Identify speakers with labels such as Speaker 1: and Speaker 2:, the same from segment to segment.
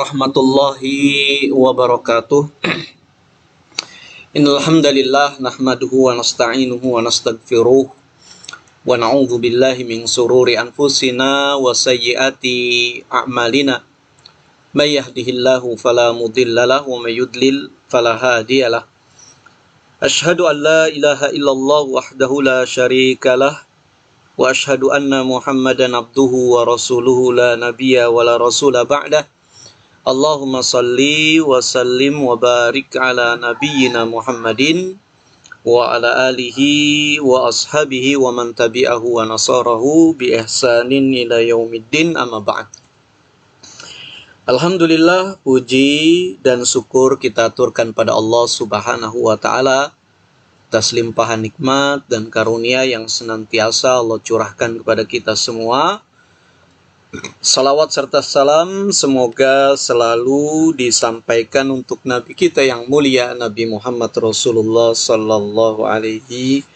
Speaker 1: warahmatullahi wabarakatuh. Innal hamdalillah nahmaduhu wa nasta'inuhu wa nastaghfiruh wa na'udzu billahi min sururi anfusina wa sayyiati a'malina. May yahdihillahu fala mudhillalah wa may yudlil fala hadiyalah. Asyhadu an la ilaha illallah wahdahu la syarikalah wa asyhadu anna Muhammadan abduhu wa rasuluhu la nabiyya wa la rasula ba'dah. Allahumma salli wa sallim wa barik ala nabiyyina Muhammadin wa ala alihi wa ashabihi wa man tabi'ahu wa nasarahu bi ihsanin ila yaumiddin, amma ba'd. Alhamdulillah, puji dan syukur kita aturkan pada Allah Subhanahu wa taala atas limpahan nikmat dan karunia yang senantiasa Allah curahkan kepada kita semua. Salawat serta salam semoga selalu disampaikan untuk Nabi kita yang mulia, Nabi Muhammad Rasulullah Sallallahu Alaihi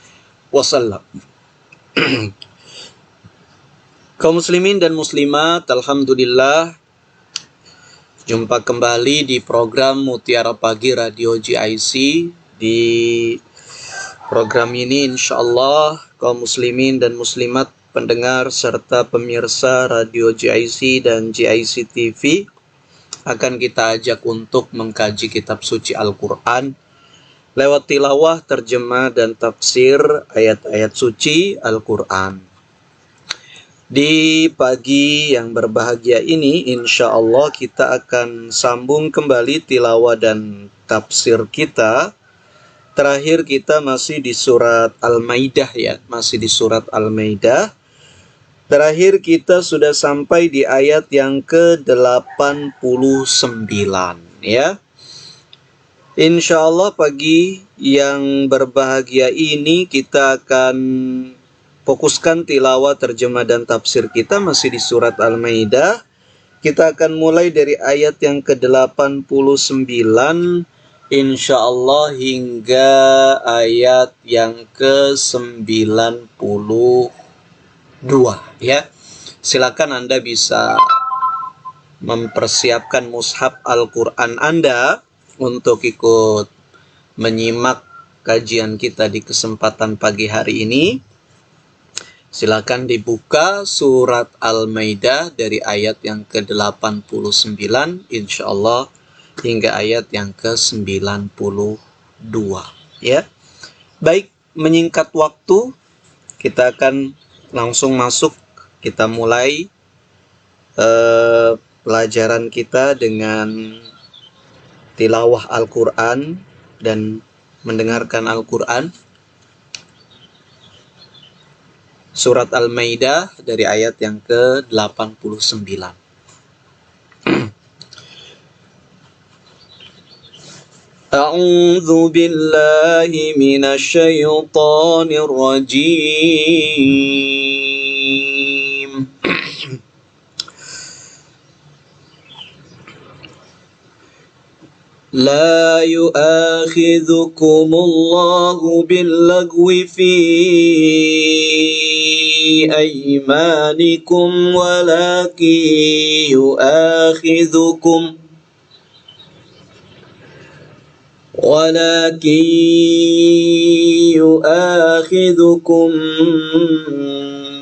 Speaker 1: Wasallam. Kaum muslimin dan muslimat, alhamdulillah, jumpa kembali di program Mutiara Pagi Radio GIC. Di program ini insyaallah kaum muslimin dan muslimat, pendengar serta pemirsa Radio GIC dan GIC TV akan kita ajak untuk mengkaji kitab suci Al-Quran lewat tilawah, terjemah dan tafsir ayat-ayat suci Al-Quran. Di pagi yang berbahagia ini insyaallah kita akan sambung kembali tilawah dan tafsir kita. Terakhir kita masih di surat Al-Maidah ya, masih di surat Al-Maidah. Terakhir kita sudah sampai di ayat yang ke-89 ya. Insyaallah pagi yang berbahagia ini kita akan fokuskan tilawah, terjemah dan tafsir kita masih di surat Al-Maidah. Kita akan mulai dari ayat yang ke-89 insyaallah hingga ayat yang ke-92 ya. Silakan Anda bisa mempersiapkan mushaf Al-Quran Anda untuk ikut menyimak kajian kita di kesempatan pagi hari ini. Silakan dibuka surat Al-Maidah dari ayat yang ke-89 insyaallah hingga ayat yang ke-92 ya. Baik, menyingkat waktu, kita akan langsung masuk. Kita mulai pelajaran kita dengan tilawah Al-Quran dan mendengarkan Al-Quran. Surat Al-Maidah dari ayat yang ke-89. A'udzu billahi minasy syaithanir rajim. La yu'akhidhukumullahu bil-lagwi fi aymanikum walakin yu'akhidhukum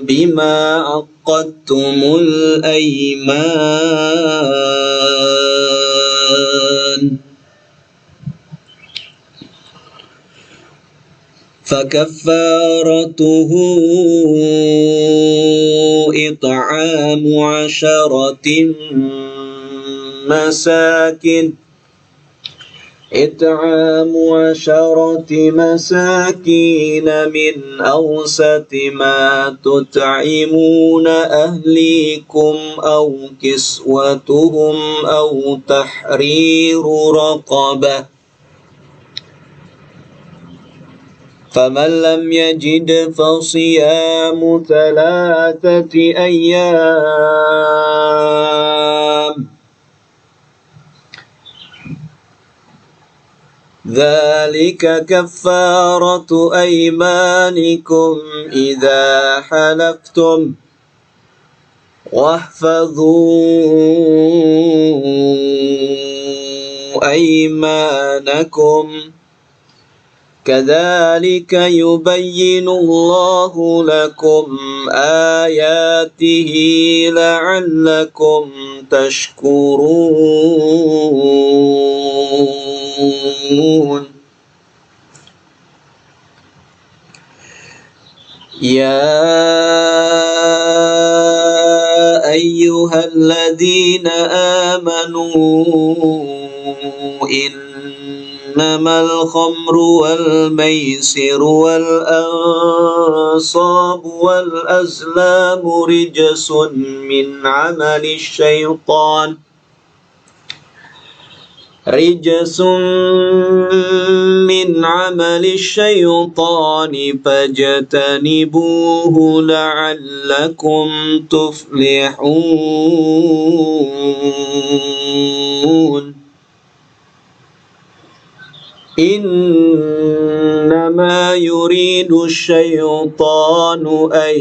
Speaker 1: bima aqadtumul ayman. فكفارته إطعام عشرة مساكين من أوسط ما تطعمون أهليكم أو كسوتهم أو تحرير رقبة فمن لم يجد فصيام 3 أيام ذلك كفارة أيمانكم إذا حلفتم واحفظوا أيمانكم كذلك يبين الله لكم آياته لعلكم تشكرون يا أيها الذين آمنوا إنما الخمر والميسر والأنصاب والأزلام رجس من عمل الشيطان فاجتنبوه لعلكم تفلحون إنما يريد الشيطان أن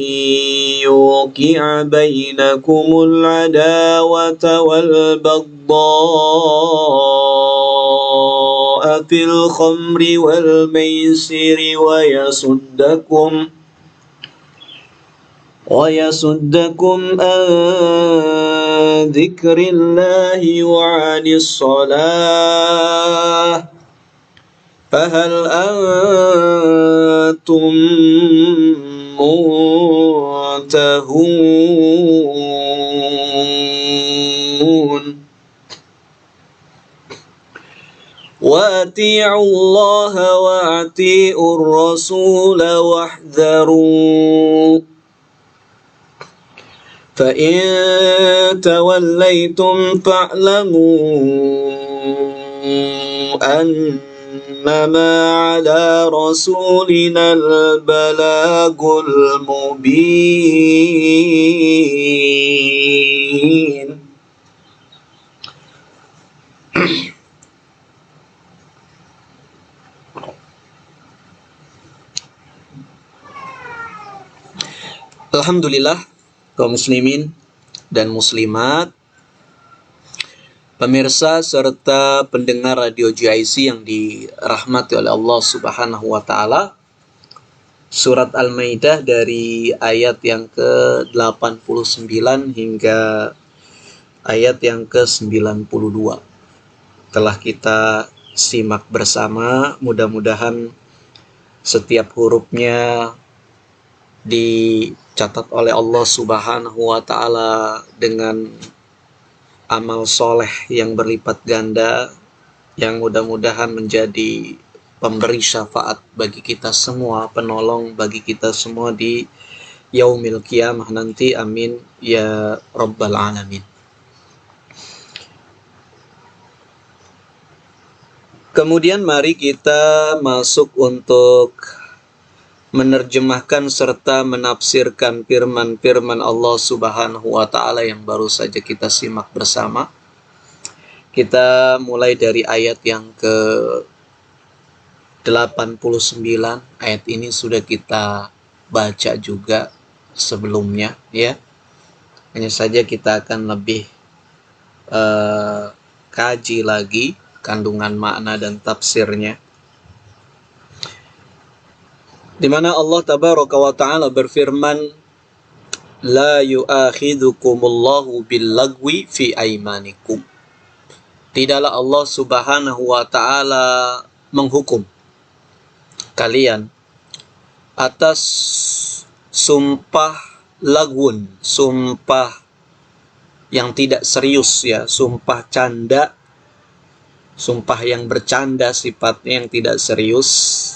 Speaker 1: يوقع بينكم العداوة والبغضاء في الخمر والميسر ويصدكم عن ذكر الله وعن الصلاة فهل أنتم منتهون وأطيعوا الله وأطيعوا الرسول واحذروا فإن توليتم فاعلموا أنما على رسولنا البلاغ المبين. Alhamdulillah, kaum muslimin dan muslimat, pemirsa serta pendengar radio GIC yang dirahmati oleh Allah Subhanahu wa taala. Surat Al-Maidah dari ayat yang ke-89 hingga ayat yang ke-92 telah kita simak bersama. Mudah-mudahan setiap hurufnya dicatat oleh Allah Subhanahu wa taala dengan amal soleh yang berlipat ganda, yang mudah-mudahan menjadi pemberi syafaat bagi kita semua, penolong bagi kita semua di yaumil qiyamah nanti. Amin ya rabbal alamin. Kemudian mari kita masuk untuk menerjemahkan serta menafsirkan firman-firman Allah Subhanahu wa taala yang baru saja kita simak bersama. Kita mulai dari ayat yang ke-89. Ayat ini sudah kita baca juga sebelumnya, ya. Hanya saja kita akan lebih kaji lagi kandungan makna dan tafsirnya, di mana Allah tabaraka wa ta'ala berfirman, la yu'akhidhukumullahu billagwi fi aimanikum. Tidaklah Allah Subhanahu wa ta'ala menghukum kalian atas sumpah lagwun, sumpah yang tidak serius, ya, sumpah canda, sumpah yang bercanda sifatnya, yang tidak serius.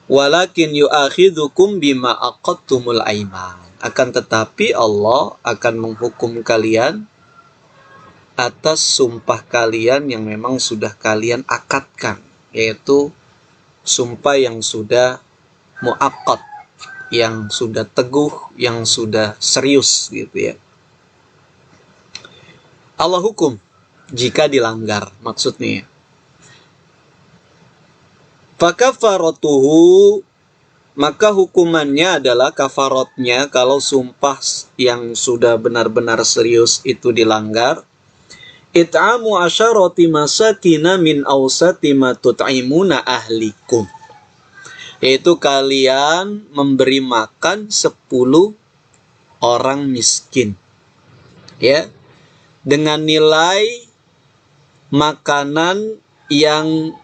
Speaker 1: Walakin yu'akhidhukum bima aqadtumul aiman. Akan tetapi Allah akan menghukum kalian atas sumpah kalian yang memang sudah kalian akadkan, yaitu sumpah yang sudah muaqqad, yang sudah teguh, yang sudah serius, gitu ya. Allah hukum jika dilanggar, maksudnya. Fakafaratuhu, maka hukumannya adalah kafaratnya kalau sumpah yang sudah benar-benar serius itu dilanggar. It'amu asyarati masakina min awsati ma tut'imuna ahlikum. Yaitu kalian memberi makan 10 orang miskin. Ya. Dengan nilai makanan yang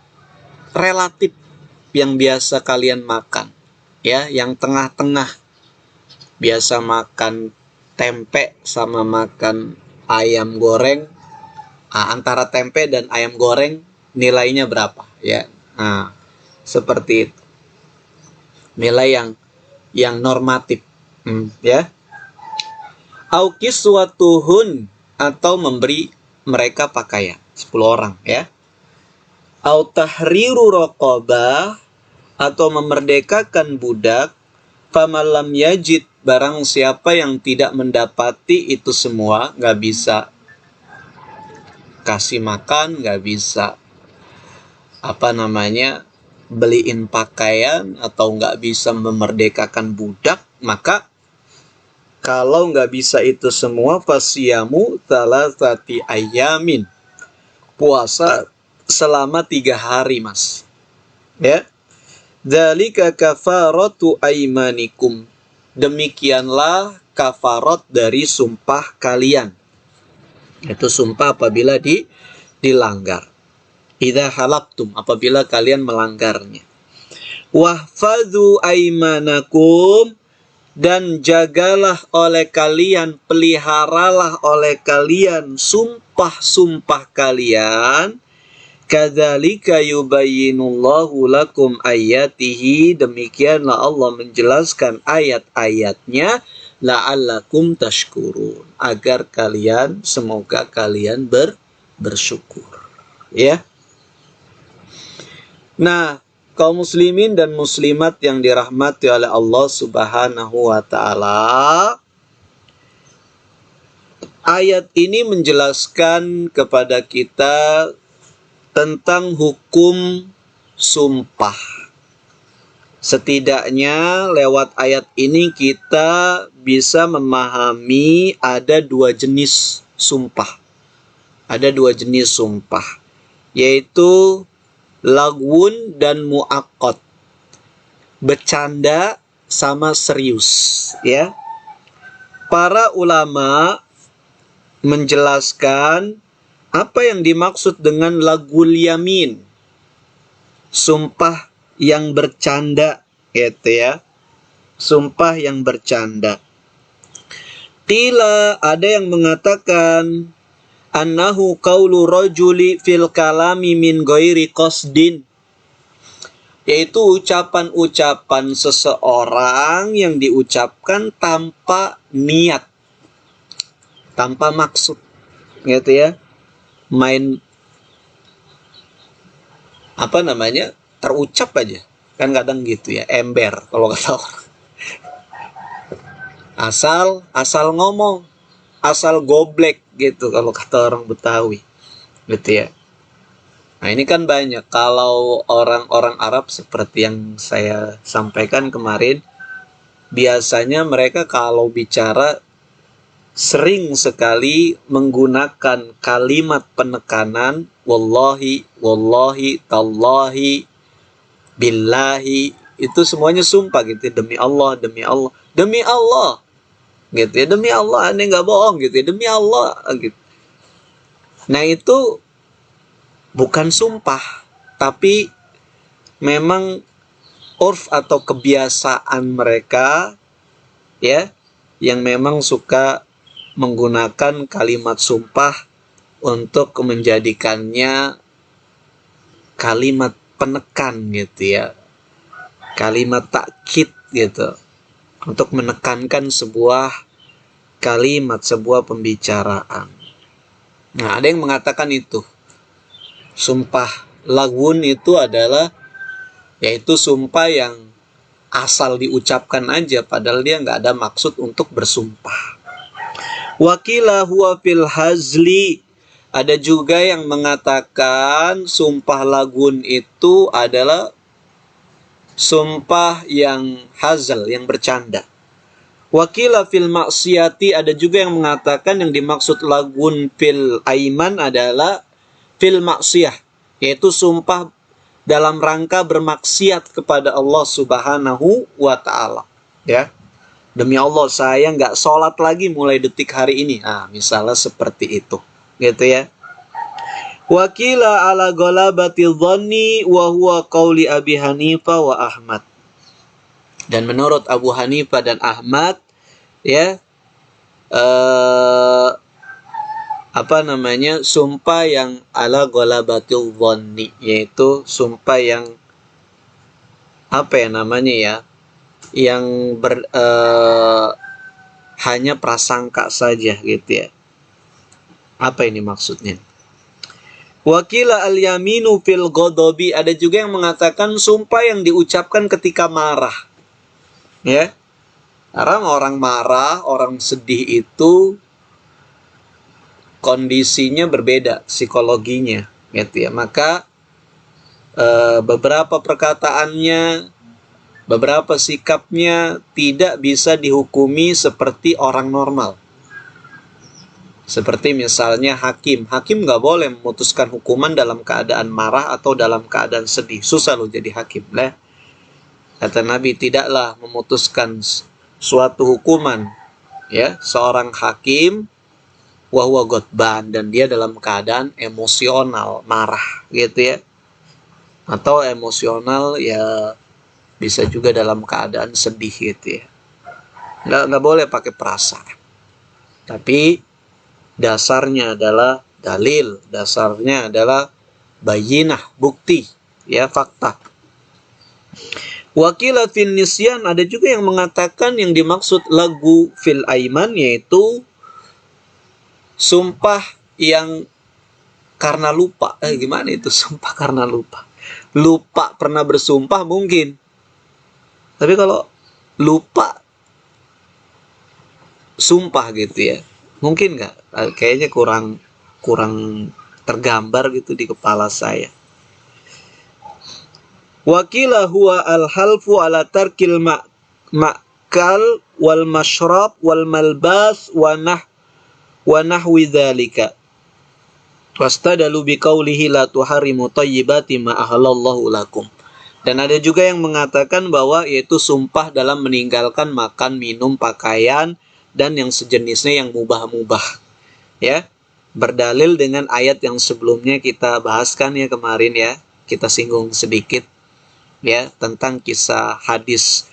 Speaker 1: relatif yang biasa kalian makan. Ya, yang tengah-tengah. Biasa makan tempe sama makan ayam goreng. Antara tempe dan ayam goreng nilainya berapa, ya? Nah, seperti itu. Nilai yang normatif, ya. Au kiswatuhun, atau memberi mereka pakaian 10 orang, ya. Au tahriru raqabah, atau memerdekakan budak. Famalam yajid, barang siapa yang tidak mendapati itu semua, nggak bisa kasih makan, nggak bisa beliin pakaian, atau nggak bisa memerdekakan budak, maka kalau nggak bisa itu semua, fasiyamu thalathati ayamin, puasa selama 3 hari, mas. Ya, dzalika kafaratu aimanikum, demikianlah kafarat dari sumpah kalian. Itu sumpah apabila dilanggar. Idza halaftum, apabila kalian melanggarnya. Wahfadzu aimanakum, dan jagalah oleh kalian, peliharalah oleh kalian sumpah-sumpah kalian. Kadzalika yubayyinullahu lakum ayatihi, demikianlah Allah menjelaskan ayat-ayatnya, la'allakum tashkurun, agar kalian, semoga kalian bersyukur, ya. Nah, kaum muslimin dan muslimat yang dirahmati oleh Allah Subhanahu wa taala, ayat ini menjelaskan kepada kita tentang hukum sumpah. Setidaknya lewat ayat ini kita bisa memahami ada 2 jenis sumpah. Ada 2 jenis sumpah, yaitu lagwun dan mu'aqqad. Bercanda sama serius, ya. Para ulama menjelaskan apa yang dimaksud dengan lagwul yamin, sumpah yang bercanda, gitu ya. Sumpah yang bercanda. Qila, ada yang mengatakan annahu qaulu rajuli fil kalami min ghairi qasdin, yaitu ucapan-ucapan seseorang yang diucapkan tanpa niat, tanpa maksud, gitu ya. Main terucap aja, kan kadang gitu ya, ember kalau kata orang. Asal ngomong, asal goblek gitu kalau kata orang Betawi, gitu ya. Nah, ini kan banyak kalau orang-orang Arab seperti yang saya sampaikan kemarin, biasanya mereka kalau bicara sering sekali menggunakan kalimat penekanan, wallahi, wallahi, tallahi, billahi, itu semuanya sumpah gitu, demi Allah, demi Allah, demi Allah, gitu ya, demi Allah, aneh nggak bohong gitu ya, demi Allah gitu. Nah, itu bukan sumpah, tapi memang urf atau kebiasaan mereka, ya, yang memang suka menggunakan kalimat sumpah untuk menjadikannya kalimat penekan gitu ya, kalimat takkid gitu, untuk menekankan sebuah kalimat, sebuah pembicaraan. Nah, ada yang mengatakan itu sumpah lagwun itu adalah, yaitu sumpah yang asal diucapkan aja padahal dia nggak ada maksud untuk bersumpah. Wakila huwa fil hazli, ada juga yang mengatakan sumpah lagwun itu adalah sumpah yang hazal, yang bercanda. Wakila fil maksiyati, ada juga yang mengatakan yang dimaksud lagun fil aiman adalah fil maksiyah, yaitu sumpah dalam rangka bermaksiat kepada Allah Subhanahu wa taala. Ya. Demi Allah saya nggak sholat lagi mulai detik hari ini. Misalnya seperti itu. Gitu ya. Wakila ala ghalabatil dhanni wa huwa qauli Abi Hanifah wa Ahmad. Dan menurut Abu Hanifah dan Ahmad, ya, sumpah yang ala ghalabatil dhanni, yaitu sumpah yang yang hanya prasangka saja gitu ya. Apa ini maksudnya? Wakila al-yaminu fil ghadabi, ada juga yang mengatakan sumpah yang diucapkan ketika marah. Ya. Karena orang marah, orang sedih itu kondisinya berbeda psikologinya, gitu ya. Maka beberapa perkataannya, beberapa sikapnya tidak bisa dihukumi seperti orang normal. Seperti misalnya hakim nggak boleh memutuskan hukuman dalam keadaan marah atau dalam keadaan sedih. Susah loh jadi hakim lah. Kata Nabi, tidaklah memutuskan suatu hukuman ya seorang hakim wahwa ghadban, dan dia dalam keadaan emosional, marah gitu ya. Atau emosional ya bisa juga dalam keadaan sedih gitu ya. Nggak boleh pakai perasaan. Tapi dasarnya adalah dalil, dasarnya adalah bayinah, bukti, ya, fakta. Wakila fil nisyan, ada juga yang mengatakan yang dimaksud lagu fil aiman yaitu sumpah yang karena lupa. Gimana itu sumpah karena lupa? Lupa pernah bersumpah mungkin. Tapi kalau lupa sumpah gitu ya, mungkin nggak? Kayaknya kurang tergambar gitu di kepala saya. Wakila huwa al-halfu ala tarkil ma'kal wal mashrab wal malbas wa nahwi dzalika. Wastadalu biqaulihi la tuharimu thayyibati ma ahallallahu lakum. Dan ada juga yang mengatakan bahwa yaitu sumpah dalam meninggalkan makan, minum, pakaian dan yang sejenisnya yang mubah-mubah. Ya, berdalil dengan ayat yang sebelumnya kita bahaskan ya kemarin ya, kita singgung sedikit ya tentang kisah hadis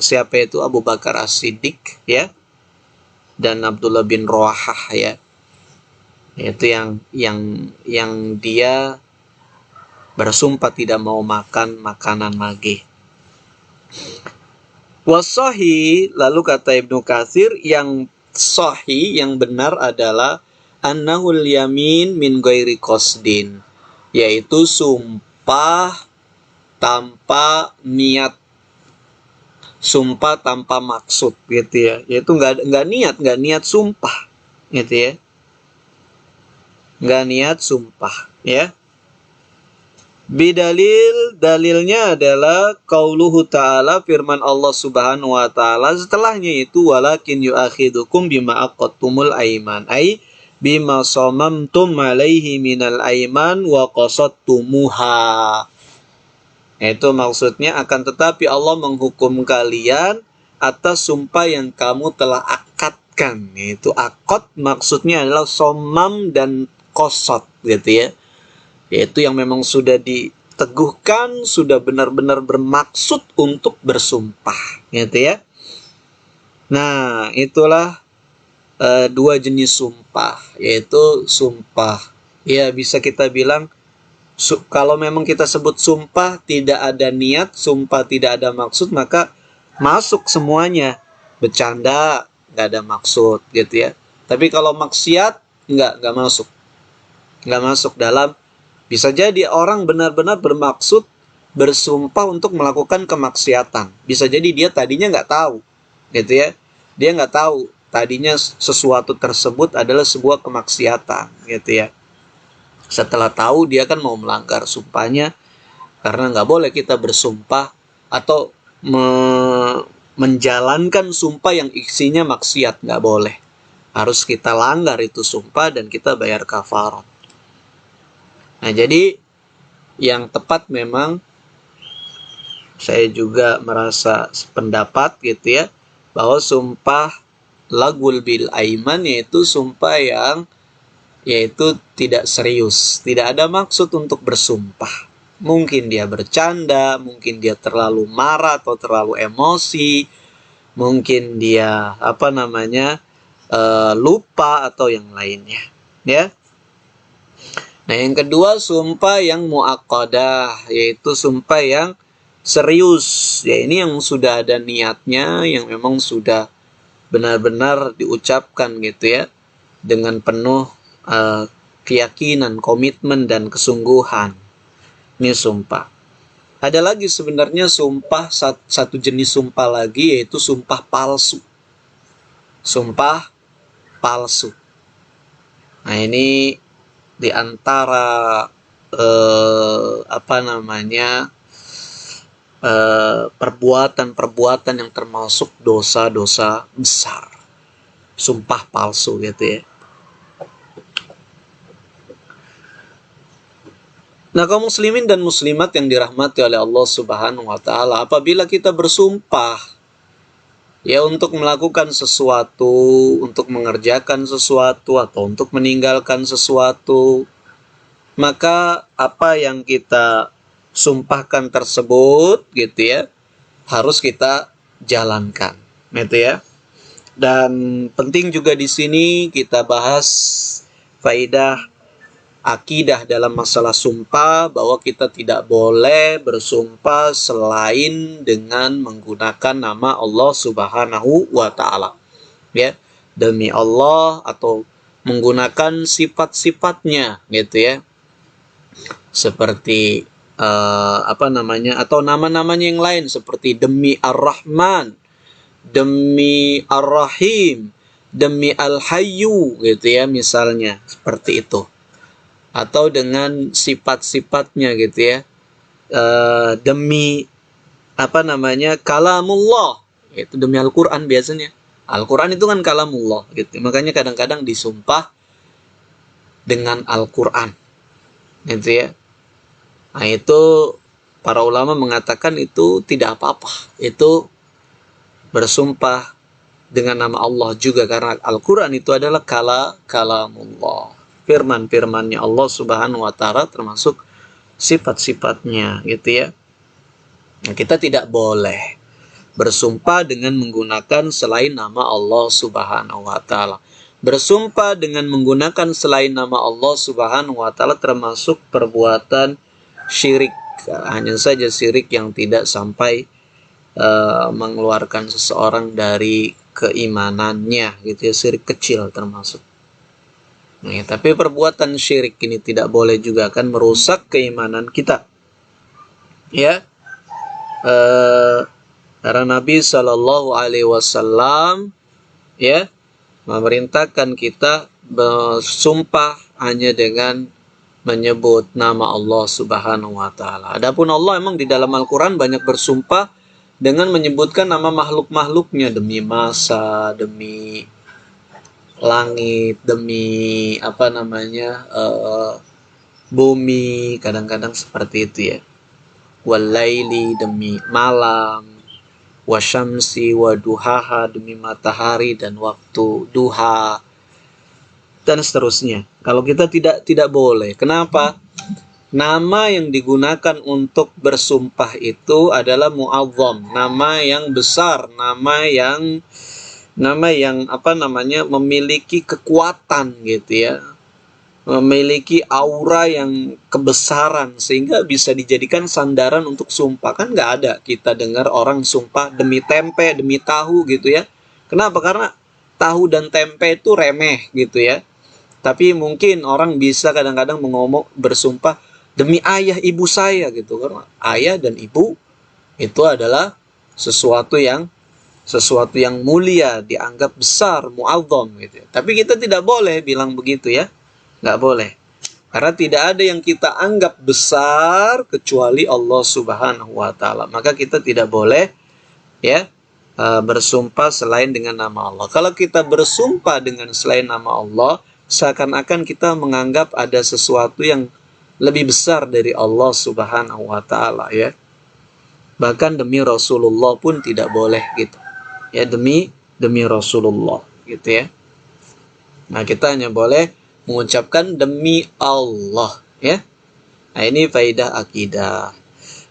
Speaker 1: siapa itu Abu Bakar As-Siddiq ya dan Abdullah bin Rawahah ya, yaitu yang dia bersumpah tidak mau makan makanan lagi. Wasahi, lalu kata Ibnu Katsir, yang sahih, yang benar adalah annahul yamin min ghairi qasdin, yaitu sumpah tanpa niat, sumpah tanpa maksud gitu ya, yaitu nggak niat sumpah gitu ya, nggak niat sumpah ya. Bidalil, dalilnya adalah qauluhu ta'ala, firman Allah Subhanahu wa taala setelahnya itu walakin yu'akhidukum bima aqadtumul aiman, ai bima samamtum alaihi minal aiman wa qasadtumuha. Itu maksudnya akan tetapi Allah menghukum kalian atas sumpah yang kamu telah akadkan. Itu akad maksudnya adalah somam dan qasad gitu ya. Yaitu yang memang sudah diteguhkan, sudah benar-benar bermaksud untuk bersumpah, gitu ya. Nah, itulah dua jenis sumpah, yaitu sumpah. Ya, bisa kita bilang, kalau memang kita sebut sumpah tidak ada niat, sumpah tidak ada maksud, maka masuk semuanya. Bercanda, nggak ada maksud, gitu ya. Tapi kalau maksiat, nggak masuk. Nggak masuk dalam. Bisa jadi orang benar-benar bermaksud bersumpah untuk melakukan kemaksiatan. Bisa jadi dia tadinya nggak tahu, gitu ya. Dia nggak tahu tadinya sesuatu tersebut adalah sebuah kemaksiatan, gitu ya. Setelah tahu dia kan mau melanggar sumpahnya, karena nggak boleh kita bersumpah atau menjalankan sumpah yang isinya maksiat, nggak boleh. Harus kita langgar itu sumpah dan kita bayar kafarat. Nah, jadi yang tepat memang saya juga merasa sependapat gitu ya, bahwa sumpah lagul bil aiman yaitu sumpah yang yaitu tidak serius, tidak ada maksud untuk bersumpah. Mungkin dia bercanda, mungkin dia terlalu marah atau terlalu emosi, mungkin dia lupa atau yang lainnya, ya. Nah, yang kedua sumpah yang muaqqadah, yaitu sumpah yang serius. Ya, ini yang sudah ada niatnya, yang memang sudah benar-benar diucapkan gitu ya, dengan penuh keyakinan, komitmen dan kesungguhan. Ini sumpah. Ada lagi sebenarnya sumpah, satu jenis sumpah lagi, yaitu sumpah palsu. Sumpah palsu. Nah, ini di antara perbuatan-perbuatan yang termasuk dosa-dosa besar. Sumpah palsu gitu ya. Nah, kaum muslimin dan muslimat yang dirahmati oleh Allah Subhanahu wa taala, apabila kita bersumpah ya untuk melakukan sesuatu, untuk mengerjakan sesuatu atau untuk meninggalkan sesuatu, maka apa yang kita sumpahkan tersebut gitu ya, harus kita jalankan, gitu ya. Dan penting juga di sini kita bahas faidah akidah dalam masalah sumpah, bahwa kita tidak boleh bersumpah selain dengan menggunakan nama Allah Subhanahu wa taala. Ya, demi Allah atau menggunakan sifat-sifatnya gitu ya. Seperti atau nama-namanya yang lain seperti demi Ar-Rahman, demi Ar-Rahim, demi Al-Hayyu gitu ya, misalnya seperti itu. Atau dengan sifat-sifatnya gitu ya, demi kalamullah, itu demi Al-Quran biasanya. Al-Quran itu kan kalamullah gitu, makanya kadang-kadang disumpah dengan Al-Quran gitu ya. Nah, itu para ulama mengatakan itu tidak apa-apa, itu bersumpah dengan nama Allah juga, karena Al-Quran itu adalah kalamullah, firman-firmannya Allah Subhanahu wa taala, termasuk sifat-sifatnya gitu ya. Nah, kita tidak boleh bersumpah dengan menggunakan selain nama Allah Subhanahu wa taala. Bersumpah dengan menggunakan selain nama Allah Subhanahu wa taala termasuk perbuatan syirik. Hanya saja syirik yang tidak sampai mengeluarkan seseorang dari keimanannya gitu ya, syirik kecil termasuk. Nah, tapi perbuatan syirik ini tidak boleh juga, akan merusak keimanan kita. Ya. Karena Nabi Shallallahu alaihi wasallam ya memerintahkan kita bersumpah hanya dengan menyebut nama Allah Subhanahu wa taala. Adapun Allah emang di dalam Al-Qur'an banyak bersumpah dengan menyebutkan nama makhluk-makhluknya, demi masa, demi langit, demi bumi, kadang-kadang seperti itu ya. Walaili, demi malam, wasyamsi waduhaha, demi matahari dan waktu duha, dan seterusnya. Kalau kita tidak boleh. Kenapa? Nama yang digunakan untuk bersumpah itu adalah mu'azzam, nama yang besar, nama yang memiliki kekuatan gitu ya, memiliki aura yang kebesaran sehingga bisa dijadikan sandaran untuk sumpah. Kan nggak ada kita dengar orang sumpah demi tempe, demi tahu gitu ya. Kenapa? Karena tahu dan tempe itu remeh gitu ya. Tapi mungkin orang bisa kadang-kadang bersumpah demi ayah ibu saya gitu, karena ayah dan ibu itu adalah sesuatu yang mulia, dianggap besar, mu'azzam gitu ya. Tapi kita tidak boleh bilang begitu ya. Nggak boleh. Karena tidak ada yang kita anggap besar kecuali Allah Subhanahu wa taala. Maka kita tidak boleh ya bersumpah selain dengan nama Allah. Kalau kita bersumpah dengan selain nama Allah, seakan-akan kita menganggap ada sesuatu yang lebih besar dari Allah Subhanahu wa taala, ya. Bahkan demi Rasulullah pun tidak boleh gitu. Ya, demi Rasulullah gitu, ya. Nah, kita hanya boleh mengucapkan demi Allah, ya. Nah, ini faidah akidah.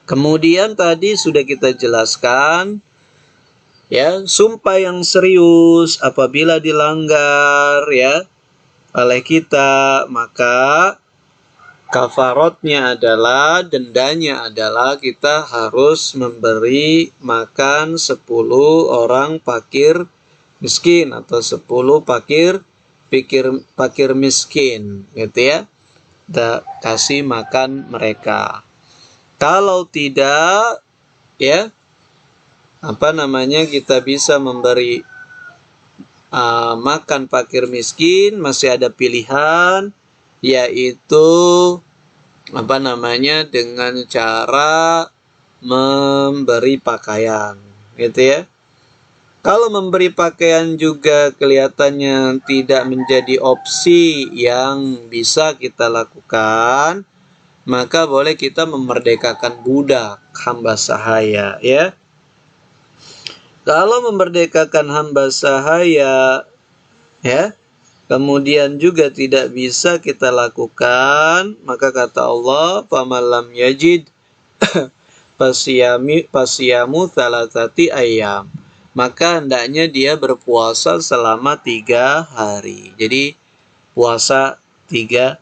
Speaker 1: Kemudian tadi sudah kita jelaskan, ya, sumpah yang serius apabila dilanggar, ya, oleh kita, maka kafaratnya adalah, dendanya adalah kita harus memberi makan 10 orang fakir miskin atau 10 fakir miskin, gitu ya. Kasih makan mereka. Kalau tidak, ya, kita bisa memberi makan fakir miskin, masih ada pilihan, yaitu dengan cara memberi pakaian, gitu ya. Kalau memberi pakaian juga kelihatannya tidak menjadi opsi yang bisa kita lakukan, maka boleh kita memerdekakan budak, hamba sahaya, ya. Kalau memerdekakan hamba sahaya, ya, kemudian juga tidak bisa kita lakukan, maka kata Allah, "Famalam yajid fasiyamu thalathati ayyam." Maka hendaknya dia berpuasa selama 3 hari. Jadi puasa 3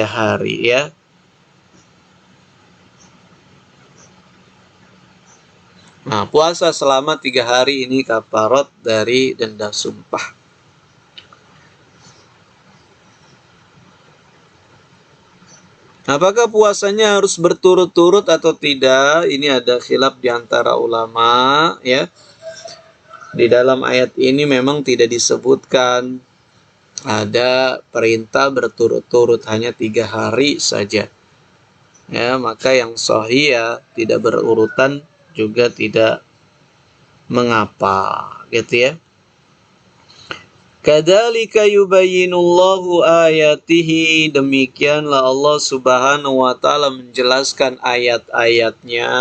Speaker 1: hari, ya. Nah, puasa selama 3 hari ini kafarat dari denda sumpah. Apakah puasanya harus berturut-turut atau tidak? Ini ada khilaf di antara ulama, ya. Di dalam ayat ini memang tidak disebutkan ada perintah berturut-turut, hanya 3 hari saja. Ya, maka yang sahih, ya, tidak berurutan juga tidak mengapa, gitu ya. Kadzalika yubayyinullahu ayatihi, demikianlah Allah Subhanahu wa taala menjelaskan ayat-ayatnya,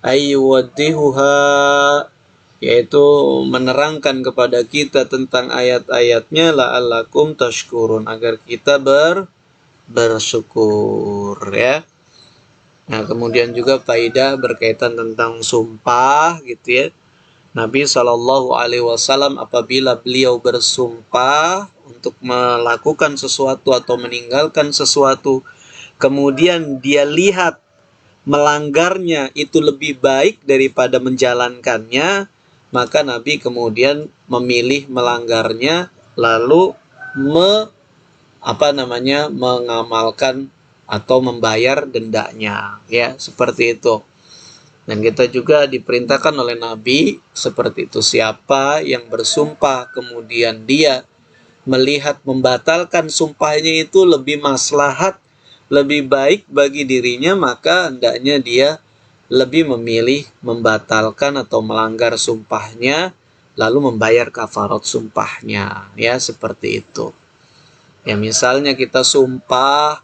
Speaker 1: ayyuwaddihuha, yaitu menerangkan kepada kita tentang ayat-ayatnya, la'allakum tashkurun, agar kita bersyukur, ya. Nah, kemudian juga faidah berkaitan tentang sumpah, gitu ya. Nabi Shallallahu Alaihi Wasallam apabila beliau bersumpah untuk melakukan sesuatu atau meninggalkan sesuatu, kemudian dia lihat melanggarnya itu lebih baik daripada menjalankannya, maka Nabi kemudian memilih melanggarnya, lalu mengamalkan atau membayar dendanya, ya, seperti itu. Dan kita juga diperintahkan oleh Nabi seperti itu. Siapa yang bersumpah kemudian dia melihat membatalkan sumpahnya itu lebih maslahat, lebih baik bagi dirinya, maka hendaknya dia lebih memilih membatalkan atau melanggar sumpahnya, lalu membayar kafarat sumpahnya, ya, seperti itu. Ya, misalnya kita sumpah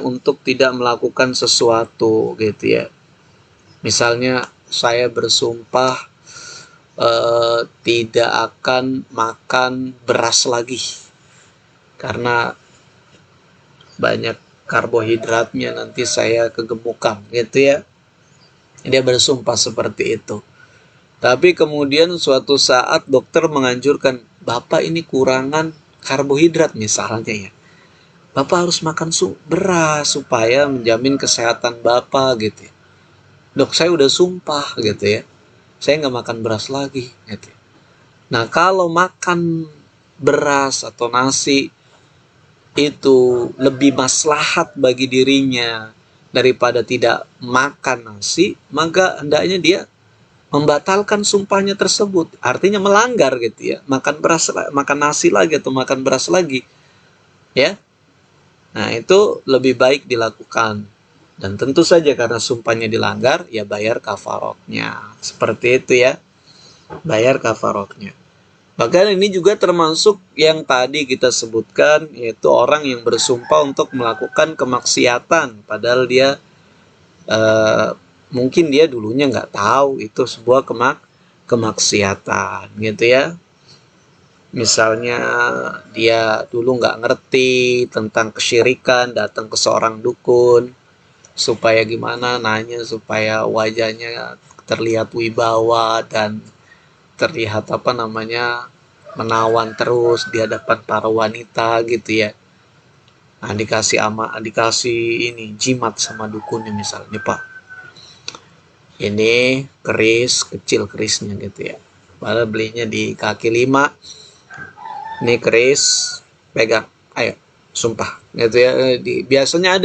Speaker 1: untuk tidak melakukan sesuatu, gitu ya. Misalnya saya bersumpah tidak akan makan beras lagi karena banyak karbohidratnya, nanti saya kegemukan, gitu ya. Dia bersumpah seperti itu. Tapi kemudian suatu saat dokter menganjurkan, Bapak ini kurangan karbohidrat misalnya, ya. Bapak harus makan beras supaya menjamin kesehatan Bapak, gitu ya. Dok, saya udah sumpah, gitu ya. Saya nggak makan beras lagi, gitu. Nah, kalau makan beras atau nasi itu lebih maslahat bagi dirinya daripada tidak makan nasi, maka hendaknya dia membatalkan sumpahnya tersebut. Artinya melanggar, gitu ya. Makan nasi lagi atau makan beras lagi, ya. Nah, itu lebih baik dilakukan. Dan tentu saja karena sumpahnya dilanggar, ya bayar kafarotnya. Seperti itu ya, bayar kafarotnya. Bahkan ini juga termasuk yang tadi kita sebutkan, yaitu orang yang bersumpah untuk melakukan kemaksiatan, padahal dia mungkin dia dulunya nggak tahu itu sebuah kemaksiatan, gitu ya. Misalnya dia dulu nggak ngerti tentang kesyirikan, datang ke seorang dukun, supaya gimana, nanya supaya wajahnya terlihat wibawa dan terlihat menawan terus di hadapan para wanita gitu ya. Nah, dikasih ini jimat sama dukunnya, misalnya, Pak, ini keris kecil kerisnya gitu ya, padahal belinya di kaki lima. Ini keris, pegang, ayo sumpah gitu ya. Biasanya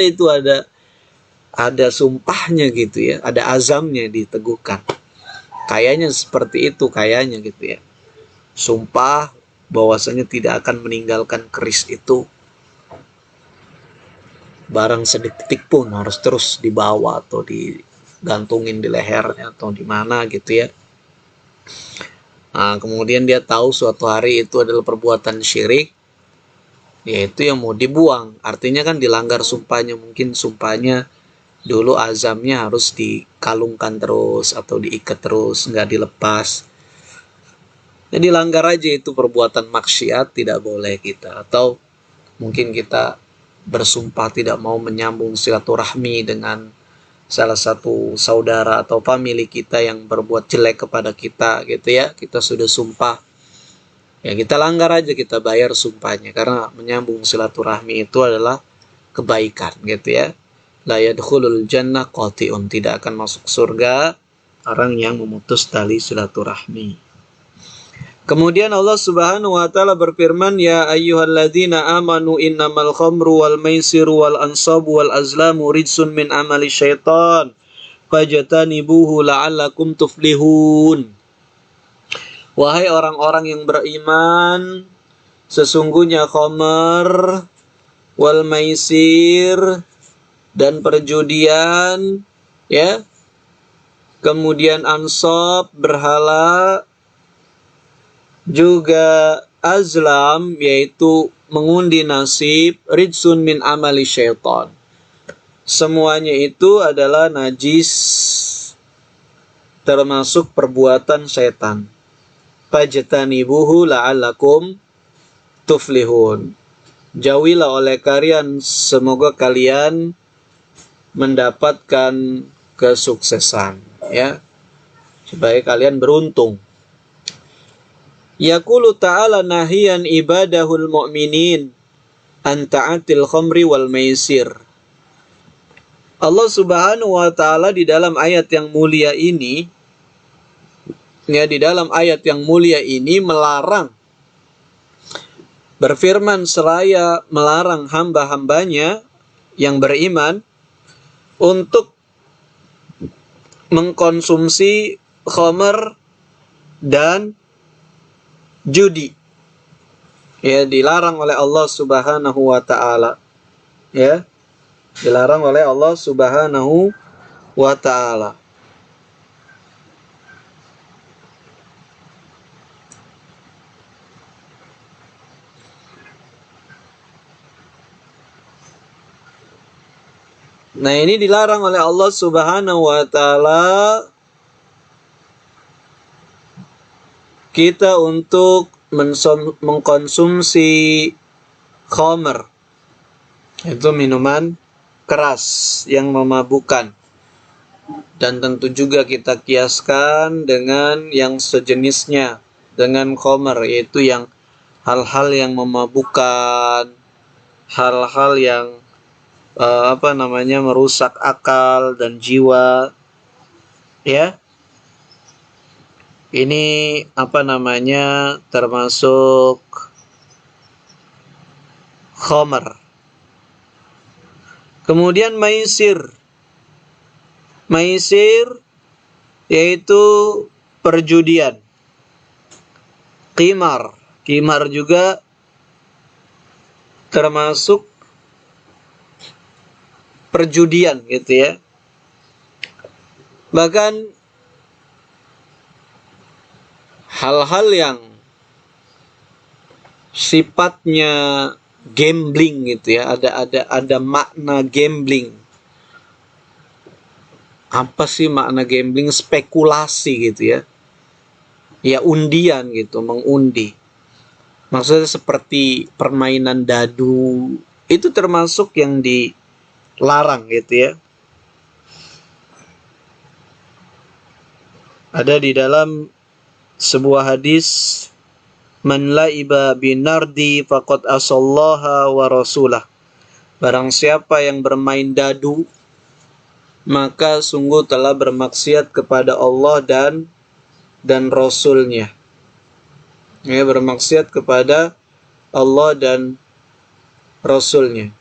Speaker 1: ada sumpahnya gitu ya, ada azamnya diteguhkan. Kayaknya seperti itu, kayaknya gitu ya. Sumpah bahwasanya tidak akan meninggalkan keris itu barang sedetik pun, harus terus dibawa atau digantungin di lehernya atau di mana gitu ya. Nah, kemudian dia tahu suatu hari itu adalah perbuatan syirik, yaitu yang mau dibuang. Artinya kan dilanggar sumpahnya, mungkin sumpahnya dulu azamnya harus dikalungkan terus atau diikat terus, nggak dilepas. Jadi langgar aja, itu perbuatan maksiat, tidak boleh kita. Atau mungkin kita bersumpah tidak mau menyambung silaturahmi dengan salah satu saudara atau famili kita yang berbuat jelek kepada kita gitu ya. Kita sudah sumpah, ya kita langgar aja, kita bayar sumpahnya, karena menyambung silaturahmi itu adalah kebaikan gitu ya. La yadkhulul jannah qati'un, tidak akan masuk surga orang yang memutus tali silaturahmi. Kemudian Allah Subhanahu wa taala berfirman, ya ayyuhalladzina amanu innamal khamru wal maisiru wal ansabu wal azlamu rijsun min amali syaitan fajtanibuhu la'allakum tuflihun. Wahai orang-orang yang beriman, sesungguhnya khamr wal maisir dan perjudian ya, kemudian ansab berhala, juga azlam yaitu mengundi nasib, rijsun min amali syaitan, semuanya itu adalah najis, termasuk perbuatan syaitan. Fajtanibuhu la'allakum tuflihun, jauhilah oleh kalian, semoga kalian mendapatkan kesuksesan ya, supaya kalian beruntung. Yaqulu ta'ala nahiyan ibadahul mu'minin an ta'atil khamri wal maisir. Allah Subhanahu wa taala di dalam ayat yang mulia ini melarang, berfirman seraya melarang hamba-hambanya yang beriman untuk mengkonsumsi khamr dan judi. Ya, dilarang oleh Allah Subhanahu wa taala. Ya, dilarang oleh Allah Subhanahu wa taala. Nah, ini dilarang oleh Allah Subhanahu wa taala kita untuk mengkonsumsi khamr, itu minuman keras yang memabukkan. Dan tentu juga kita kiaskan dengan yang sejenisnya dengan khamr, yaitu yang hal-hal yang memabukkan, hal-hal yang merusak akal dan jiwa ya. Ini termasuk khamr. Kemudian maisir yaitu perjudian. Qimar juga termasuk perjudian gitu ya. Bahkan hal-hal yang sifatnya gambling gitu ya, ada makna gambling. Apa sih makna gambling? Spekulasi gitu ya. Ya undian gitu, mengundi. Maksudnya seperti permainan dadu, itu termasuk yang dilarang gitu ya. Ada di dalam sebuah hadis, man laiba binardi faqad asallaha wa rasulah. Barang siapa yang bermain dadu, maka sungguh telah bermaksiat kepada Allah dan Rasulnya. Ya, bermaksiat kepada Allah dan Rasulnya.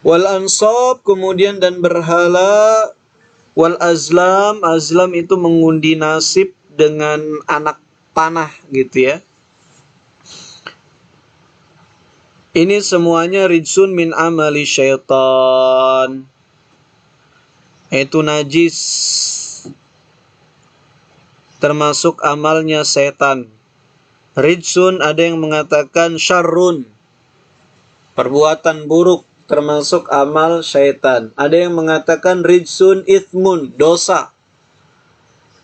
Speaker 1: Wal ansab, kemudian dan berhala. Wal azlam, azlam itu mengundi nasib dengan anak panah gitu ya. Ini semuanya rijsun min amali syaitan. Itu najis, termasuk amalnya setan. Rijsun, ada yang mengatakan syarrun, perbuatan buruk, termasuk amal syaitan. Ada yang mengatakan rijsun ithmun, dosa,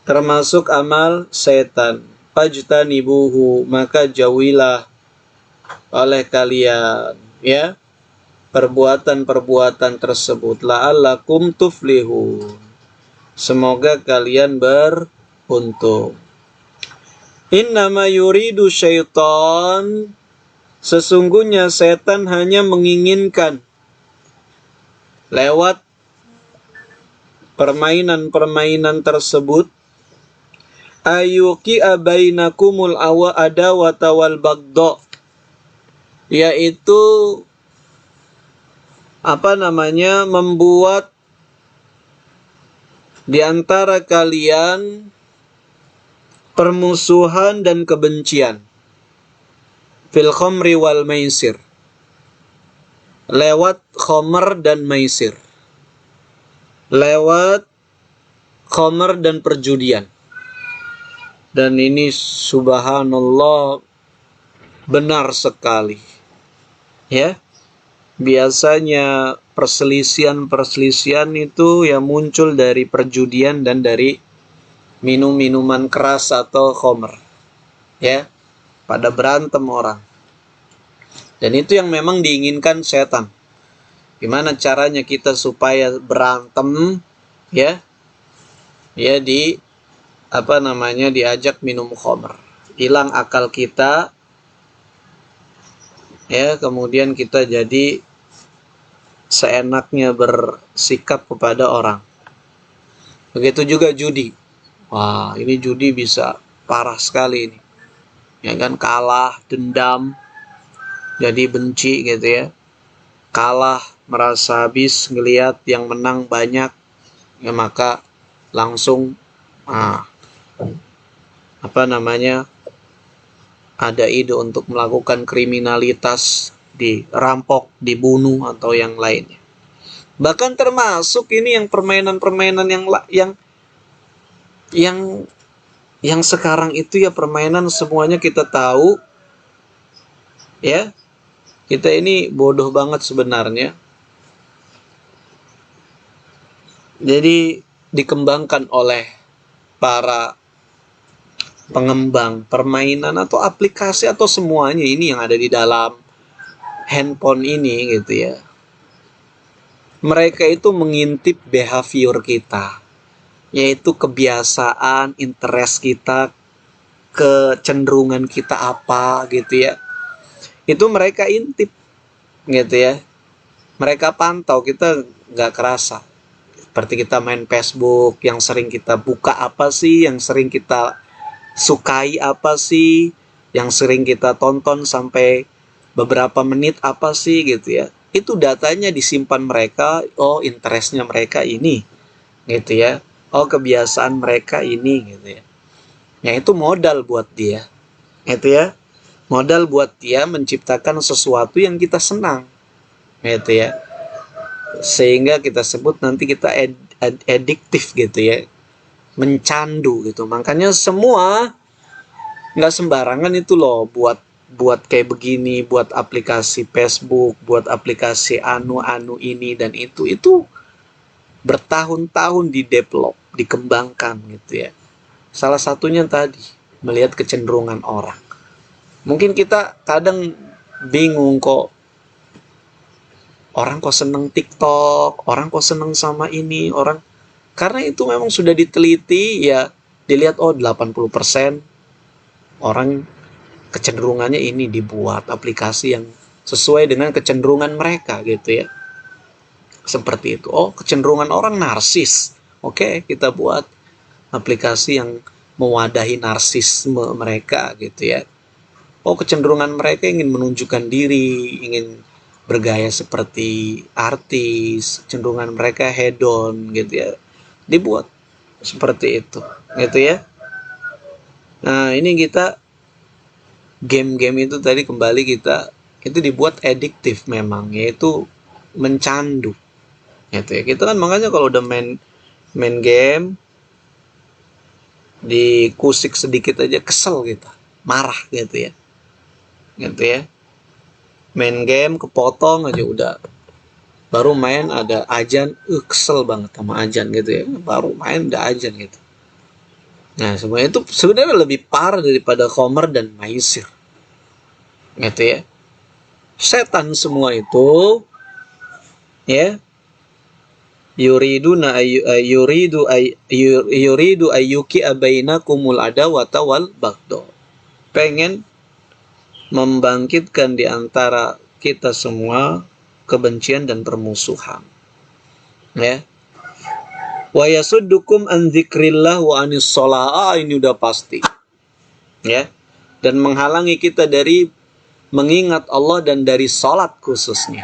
Speaker 1: termasuk amal syaitan. Fajtanibuhu, maka jauhilah oleh kalian ya perbuatan-perbuatan tersebut, la'allakum tuflihun, semoga kalian beruntung. Innama yuridu syaitan, sesungguhnya setan hanya menginginkan lewat permainan-permainan tersebut ayuki abainakumul adawata wal bagdo, yaitu membuat di antara kalian permusuhan dan kebencian fil khamri wal maisir, lewat khamr dan maisir, lewat khamr dan perjudian. Dan ini subhanallah benar sekali ya. Biasanya perselisihan itu ya muncul dari perjudian dan dari minum-minuman keras atau khamr ya, pada berantem orang. Dan itu yang memang diinginkan setan. Gimana caranya kita supaya berantem ya? Ya diajak minum khamr, hilang akal kita ya, kemudian kita jadi seenaknya bersikap kepada orang. Begitu juga judi. Wah, ini judi bisa parah sekali ini. Ya kan, kalah, dendam, jadi benci gitu ya. Kalah, merasa habis, ngelihat yang menang banyak, ya maka langsung ada ide untuk melakukan kriminalitas, dirampok, dibunuh atau yang lainnya. Bahkan termasuk ini yang permainan-permainan yang sekarang itu ya, permainan semuanya kita tahu ya. Kita ini bodoh banget sebenarnya. Jadi dikembangkan oleh para pengembang permainan atau aplikasi atau semuanya ini yang ada di dalam handphone ini gitu ya. Mereka itu mengintip behavior kita, yaitu kebiasaan, interest kita, kecenderungan kita apa gitu ya. Itu mereka intip gitu ya. Mereka pantau, kita nggak kerasa. Seperti kita main Facebook, yang sering kita buka apa sih, yang sering kita sukai apa sih, yang sering kita tonton sampai beberapa menit apa sih gitu ya. itu datanya disimpan mereka. Oh, interestnya mereka ini, gitu ya. Oh, kebiasaan mereka ini, gitu ya. Nah, itu modal buat dia, gitu ya. Modal buat dia menciptakan sesuatu yang kita senang, gitu ya. Sehingga kita sebut nanti kita adiktif, gitu ya, mencandu gitu. Makanya semua nggak sembarangan itu loh, buat buat kayak begini, buat aplikasi Facebook, buat aplikasi anu ini dan itu bertahun-tahun di develop, dikembangkan gitu ya. Salah satunya tadi melihat kecenderungan orang. Mungkin kita kadang bingung kok, orang kok seneng TikTok, orang kok seneng sama ini, orang karena itu memang sudah diteliti ya, dilihat oh 80% orang kecenderungannya ini, dibuat aplikasi yang sesuai dengan kecenderungan mereka gitu ya. Seperti itu. Oh, kecenderungan orang narsis. Oke, kita buat aplikasi yang mewadahi narsisme mereka gitu ya. Oh, kecenderungan mereka ingin menunjukkan diri, ingin bergaya seperti artis, kecenderungan mereka hedon gitu ya. Dibuat seperti itu gitu ya. Nah, ini kita game-game itu tadi kembali kita itu dibuat adiktif memang, yaitu mencandu gitu ya. Kita kan makanya kalau udah main game dikusik sedikit aja kesel gitu, marah gitu ya, gitu ya. Main game kepotong aja udah, baru main ada ajan, kesel banget sama ajan gitu ya, baru main udah ajan gitu. Nah, semuanya itu sebenarnya lebih parah daripada Khomer dan Maisir gitu ya. Setan semua itu ya, yuridu ayyuki abainakumul adawata wal bagdo, pengen membangkitkan di antara kita semua kebencian dan permusuhan ya. Wa yasuddukum an dzikrillah wa anis shalah, ini udah pasti ya, dan menghalangi kita dari mengingat Allah dan dari salat khususnya.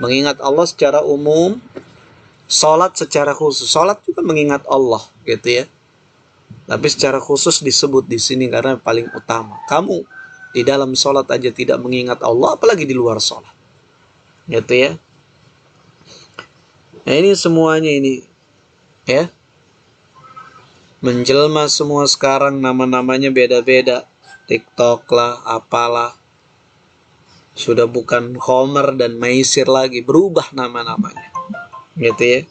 Speaker 1: Mengingat Allah secara umum, salat secara khusus. Salat juga mengingat Allah gitu ya. Tapi secara khusus disebut di sini karena paling utama. Kamu di dalam salat aja tidak mengingat Allah, apalagi di luar salat. Gitu ya. Nah, ini semuanya ini ya. Menjelma semua sekarang, nama-namanya beda-beda. TikTok lah, apalah. Sudah bukan Khomer dan Maisir lagi, berubah nama-namanya. Gitu ya.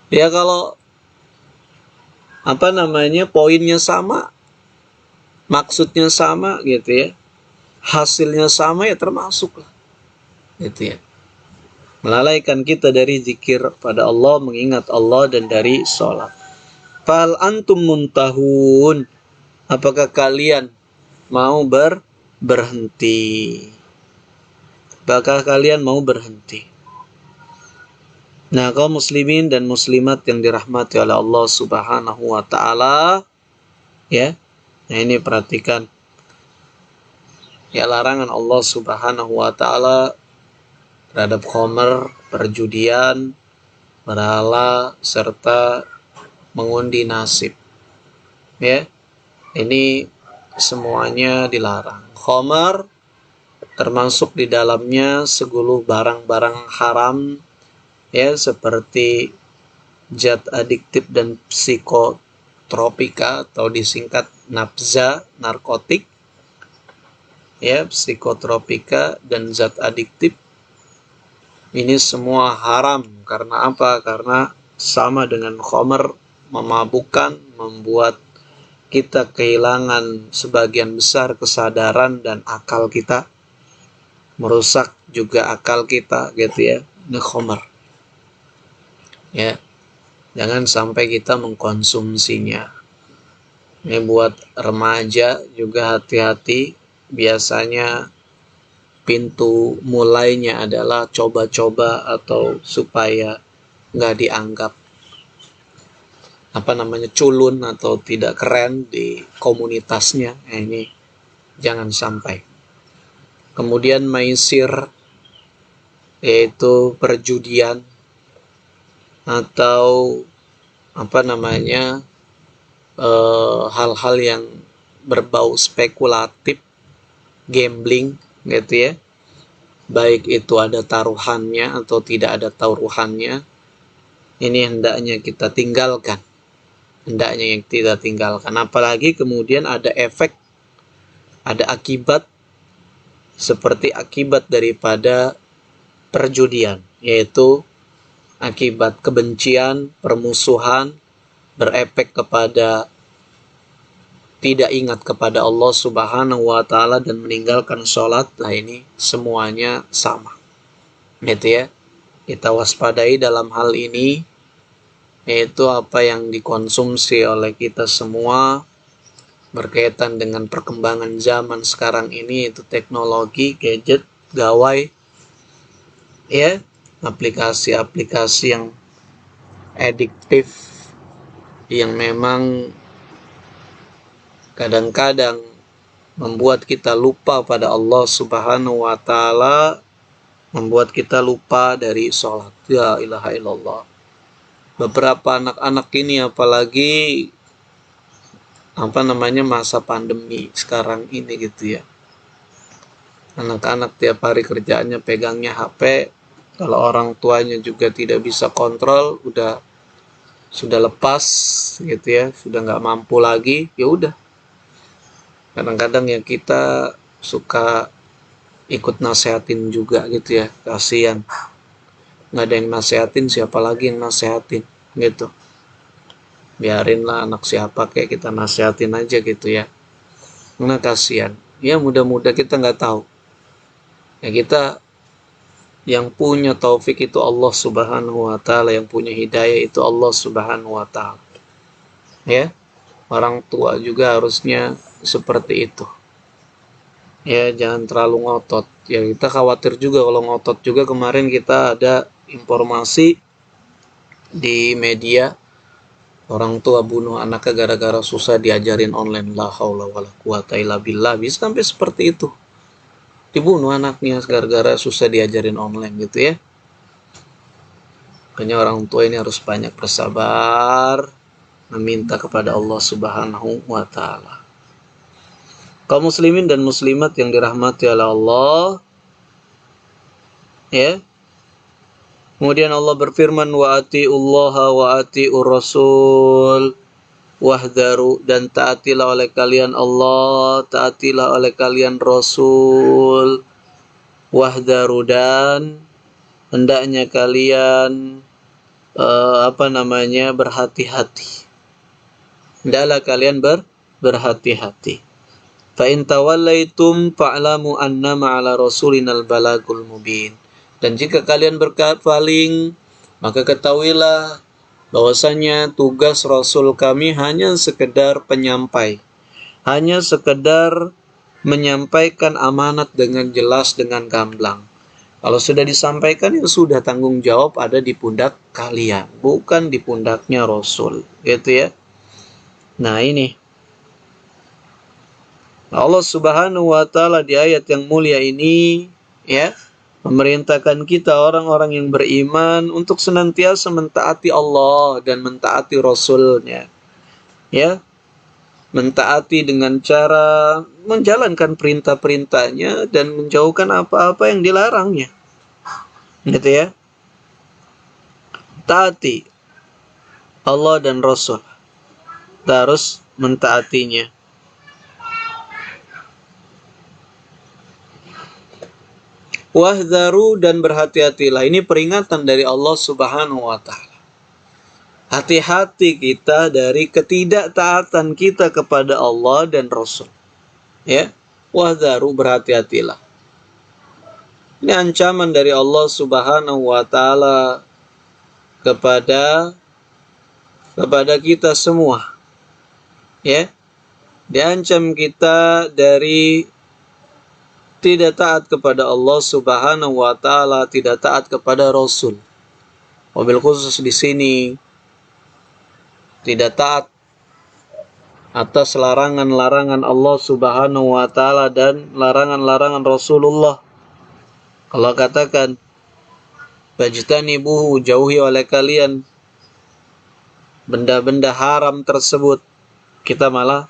Speaker 1: Ya kalau apa namanya, poinnya sama, maksudnya sama gitu ya, hasilnya sama ya termasuk lah gitu ya. Melalaikan kita dari zikir pada Allah, mengingat Allah, dan dari sholat. Fal antum muntahun, apakah kalian mau berhenti? Apakah kalian mau berhenti? Nah, kaum muslimin dan muslimat yang dirahmati oleh Allah Subhanahu wa taala ya. Nah, ini perhatikan ya, larangan Allah Subhanahu wa taala terhadap khomer, perjudian, berhala, serta mengundi nasib. Ya. Ini semuanya dilarang. Khomer termasuk di dalamnya seguluh barang-barang haram ya, seperti zat adiktif dan psikotropika atau disingkat nafza, narkotik ya, psikotropika dan zat adiktif. Ini semua haram. Karena apa? Karena sama dengan khomer, memabukkan, membuat kita kehilangan sebagian besar kesadaran dan akal kita, merusak juga akal kita gitu ya. Ini khomer ya, jangan sampai kita mengkonsumsinya. Ini buat remaja juga hati-hati. Biasanya pintu mulainya adalah coba-coba atau supaya nggak dianggap apa namanya, culun atau tidak keren di komunitasnya. Ini jangan sampai. Kemudian maisir yaitu perjudian atau apa namanya hal-hal yang berbau spekulatif, gambling gitu ya. Baik itu ada taruhannya atau tidak ada taruhannya, ini hendaknya kita tinggalkan. Hendaknya yang kita tinggalkan. Apalagi kemudian ada efek, ada akibat seperti akibat daripada perjudian, yaitu akibat kebencian, permusuhan, berefek kepada tidak ingat kepada Allah Subhanahu wa taala dan meninggalkan sholat. Nah, ini semuanya sama. Gitu ya. Kita waspadai dalam hal ini, yaitu apa yang dikonsumsi oleh kita semua berkaitan dengan perkembangan zaman sekarang ini, itu teknologi, gadget, gawai, ya, aplikasi-aplikasi yang adiktif, yang memang kadang-kadang membuat kita lupa pada Allah Subhanahu wa taala, membuat kita lupa dari sholat. Ya ilaha illallah. Beberapa anak-anak ini, apalagi apa namanya masa pandemi sekarang ini gitu ya. Anak-anak tiap hari kerjaannya pegangnya HP. Kalau orang tuanya juga tidak bisa kontrol, sudah lepas gitu ya, sudah nggak mampu lagi, ya udah. Kadang-kadang ya kita suka ikut nasehatin juga gitu ya, kasihan. Nggak ada yang nasehatin, siapa lagi yang nasehatin gitu. Biarinlah anak siapa kayak kita nasehatin aja gitu ya. Karena kasihan. Ya mudah-mudah kita nggak tahu. Ya kita yang punya taufik itu Allah Subhanahu wa taala, yang punya hidayah itu Allah Subhanahu wa taala. Ya. Orang tua juga harusnya seperti itu. Ya, jangan terlalu ngotot. Ya, kita khawatir juga kalau ngotot juga. Kemarin kita ada informasi di media, orang tua bunuh anaknya gara-gara susah diajarin online. La haula wala quwata illa billah. Bisa sampai seperti itu. Dibunuh anaknya gara-gara susah diajarin online gitu ya. Makanya orang tua ini harus banyak bersabar, meminta kepada Allah Subhanahu wa taala. Kaum muslimin dan muslimat yang dirahmati oleh Allah, ya. Kemudian Allah berfirman, wa atiullaha wa atiur rasul wahdharu, dan taatilah oleh kalian Allah, taatilah oleh kalian Rasul, wahdharu, dan hendaknya kalian berhati-hati. Hendaklah kalian berhati-hati. Fa in tawallaitum fa'lamu annama 'ala rasulinal balagul mubin. Dan jika kalian berpaling, maka ketahuilah bahwasanya tugas Rasul kami hanya sekedar penyampai. Hanya sekedar menyampaikan amanat dengan jelas, dengan gamblang. Kalau sudah disampaikan, ya sudah, tanggung jawab ada di pundak kalian, bukan di pundaknya Rasul. Gitu ya. Nah ini, Allah Subhanahu wa taala di ayat yang mulia ini ya memerintahkan kita orang-orang yang beriman untuk senantiasa mentaati Allah dan mentaati Rasul-Nya. Ya. Mentaati dengan cara menjalankan perintah-perintahnya dan menjauhkan apa-apa yang dilarangnya. Gitu ya. Taati Allah dan Rasul. Kita harus mentaatinya. Wahdharu, dan berhati-hatilah. Ini peringatan dari Allah Subhanahu wa taala. Hati-hati kita dari ketidaktaatan kita kepada Allah dan Rasul. Ya. Wahdharu, berhati-hatilah. Ini ancaman dari Allah Subhanahu wa taala kepada kita semua. Ya. Diancam kita dari tidak taat kepada Allah Subhanahu wa taala, tidak taat kepada Rasul. Wabil khusus di sini tidak taat atas larangan-larangan Allah Subhanahu wa taala dan larangan-larangan Rasulullah. Allah katakan, Fajtanibuhu, jauhi oleh kalian benda-benda haram tersebut. Kita malah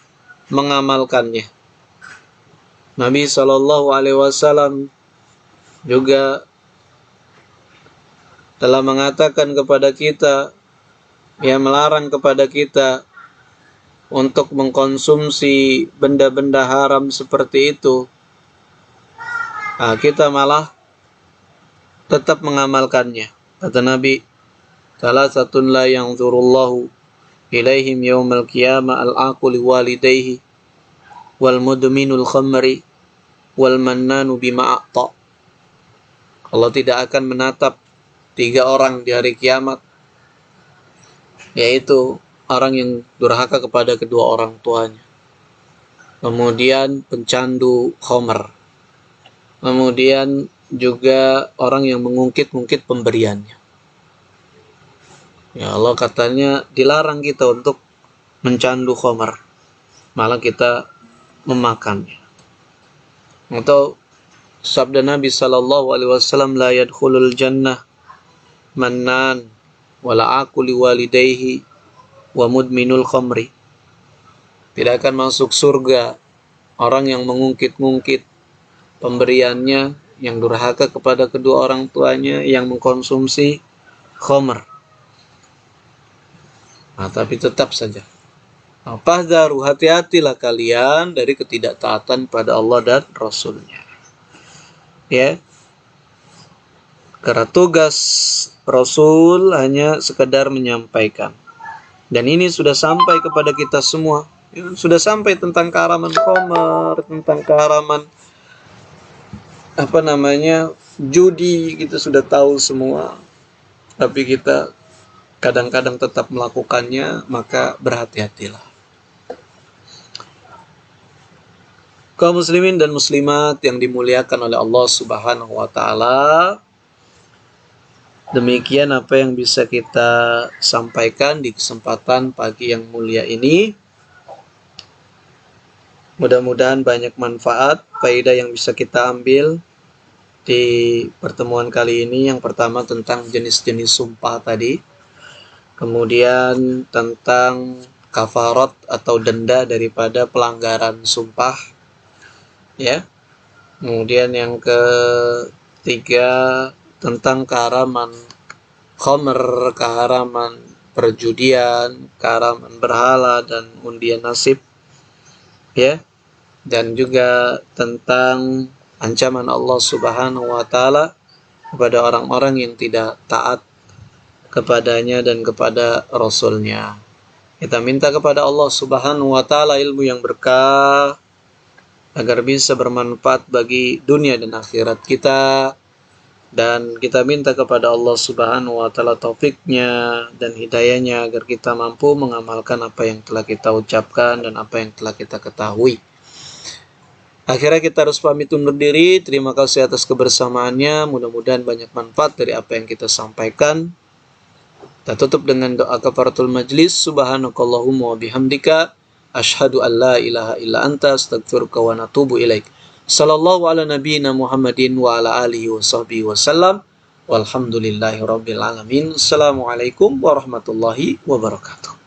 Speaker 1: mengamalkannya. Nabi SAW juga telah mengatakan kepada kita, melarang kepada kita untuk mengkonsumsi benda-benda haram seperti itu. Nah, kita malah tetap mengamalkannya. Kata Nabi, salah satun la yanzurullahu ilaihim yawmal qiyamah al-aquli walidayhi wal mudminul khamri wal mannanu bima a'ta. Allah tidak akan menatap 3 orang di hari kiamat, yaitu orang yang durhaka kepada kedua orang tuanya, kemudian pencandu khamr, kemudian juga orang yang mengungkit-ungkit pemberiannya. Ya Allah katanya dilarang kita untuk mencandu khamr, malah kita memakannya. Atau sabda Nabi SAW, la yadkhulul jannah mannan wala aquli walidayhi wa mudminul khamri. Tidak akan masuk surga orang yang mengungkit-ungkit pemberiannya, yang durhaka kepada kedua orang tuanya, yang mengkonsumsi khamr. Nah, tapi tetap saja, fahdharu, hati-hatilah kalian dari ketidaktaatan pada Allah dan Rasulnya. Ya, karena tugas Rasul hanya sekedar menyampaikan. Dan ini sudah sampai kepada kita semua. Sudah sampai tentang keharaman khamr, tentang keharaman judi, kita sudah tahu semua. Tapi kita kadang-kadang tetap melakukannya, maka berhati-hatilah. Kaum muslimin dan muslimat yang dimuliakan oleh Allah Subhanahu wa taala, demikian apa yang bisa kita sampaikan di kesempatan pagi yang mulia ini. Mudah-mudahan banyak manfaat, faedah yang bisa kita ambil di pertemuan kali ini. Yang pertama tentang jenis-jenis sumpah tadi, kemudian tentang kafarat atau denda daripada pelanggaran sumpah, ya. Kemudian yang ketiga tentang keharaman khamr, keharaman perjudian, keharaman berhala dan undian nasib, ya. Dan juga tentang ancaman Allah Subhanahu wa taala kepada orang-orang yang tidak taat kepadanya dan kepada Rasulnya. Kita minta kepada Allah Subhanahu wa taala ilmu yang berkah agar bisa bermanfaat bagi dunia dan akhirat kita. Dan kita minta kepada Allah Subhanahu wa taala taufiknya dan hidayahnya agar kita mampu mengamalkan apa yang telah kita ucapkan dan apa yang telah kita ketahui. Akhirnya kita harus pamit undur diri. Terima kasih atas kebersamaannya. Mudah-mudahan banyak manfaat dari apa yang kita sampaikan. Kita tutup dengan doa kafaratul majlis. Subhanakallahumma wa bihamdika asyhadu an la ilaha illa anta astaghfiruka wa natubu ilaik. Sallallahu ala nabiyyina Muhammadin wa ala alihi wa sahbihi wasallam. Walhamdulillahi rabbil alamin. Assalamualaikum warahmatullahi wabarakatuh.